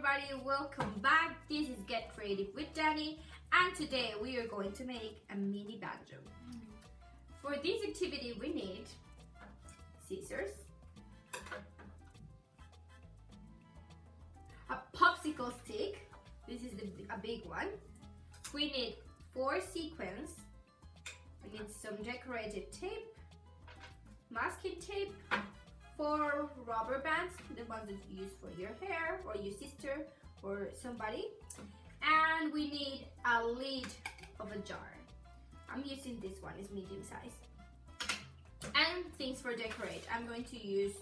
everybody, welcome back. This is Get Creative with Dani, and today we are going to make a mini banjo. For this activity we need scissors, a popsicle stick, this is a big one. We need 4 sequins, we need some decorative tape, masking tape, 4 rubber bands, the ones that you use for your hair or your sister or somebody, and we need a lid of a jar. I'm using this one, it's medium size. And things for decorate, I'm going to use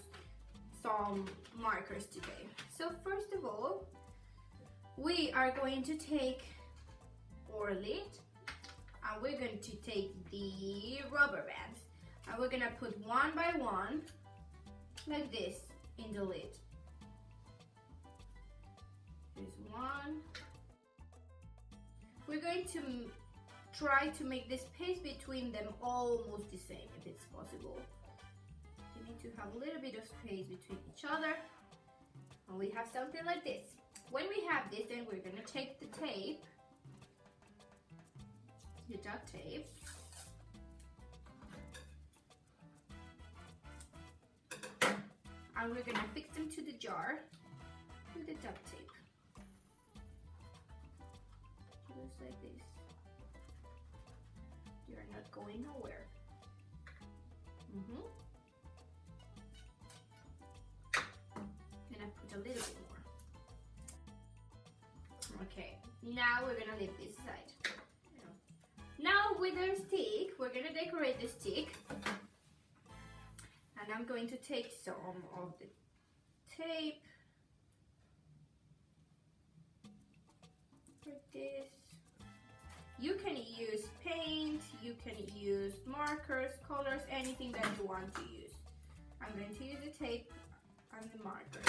some markers today. So first of all, we are going to take our lid and we're going to take the rubber bands and we're gonna put one by one like this in the lid. Here's one. We're going to try to make the space between them almost the same if it's possible. You need to have a little bit of space between each other. And we have something like this. When we have this, then we're gonna take the tape, the duct tape, and we're gonna fix them to the jar with the duct tape. Just like this. You're not going nowhere. Gonna put a little bit more. Okay, now we're gonna leave this aside. Now with our stick, we're gonna decorate the stick. And I'm going to take some of the tape like this. You can use paint, you can use markers, colors, anything that you want to use. I'm going to use the tape and the marker.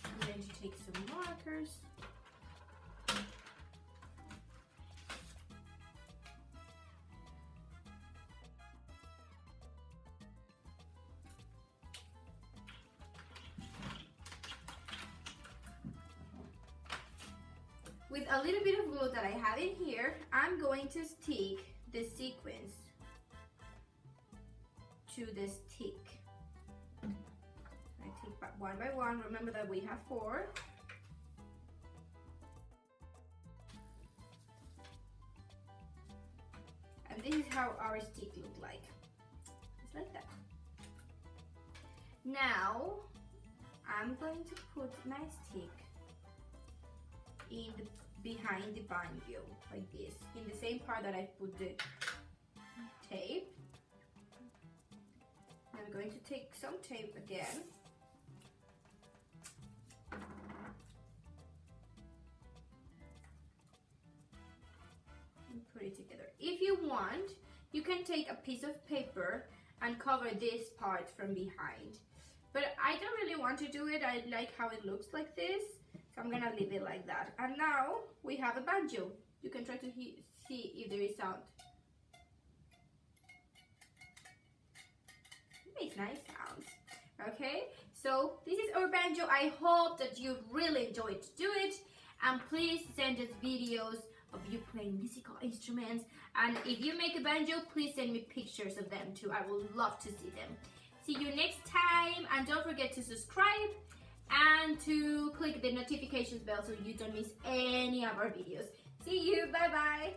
I'm going to take some markers. With a little bit of glue that I have in here, I'm going to stick the sequins to the stick. I take one by one. Remember that we have 4. And this is how our stick looks like. Just like that. Now, I'm going to put my stick behind the banjo, like this, in the same part that I put the tape. I'm going to take some tape again. And put it together. If you want, you can take a piece of paper and cover this part from behind. But I don't really want to do it. I like how it looks like this. So I'm gonna leave it like that. And now we have a banjo. You can try to see if there is sound. It makes nice sounds. Okay, so this is our banjo. I hope that you really enjoyed to do it. And please send us videos of you playing musical instruments. And if you make a banjo, please send me pictures of them too. I would love to see them. See you next time. And don't forget to subscribe and to click the notifications bell so you don't miss any of our videos. See you, bye bye.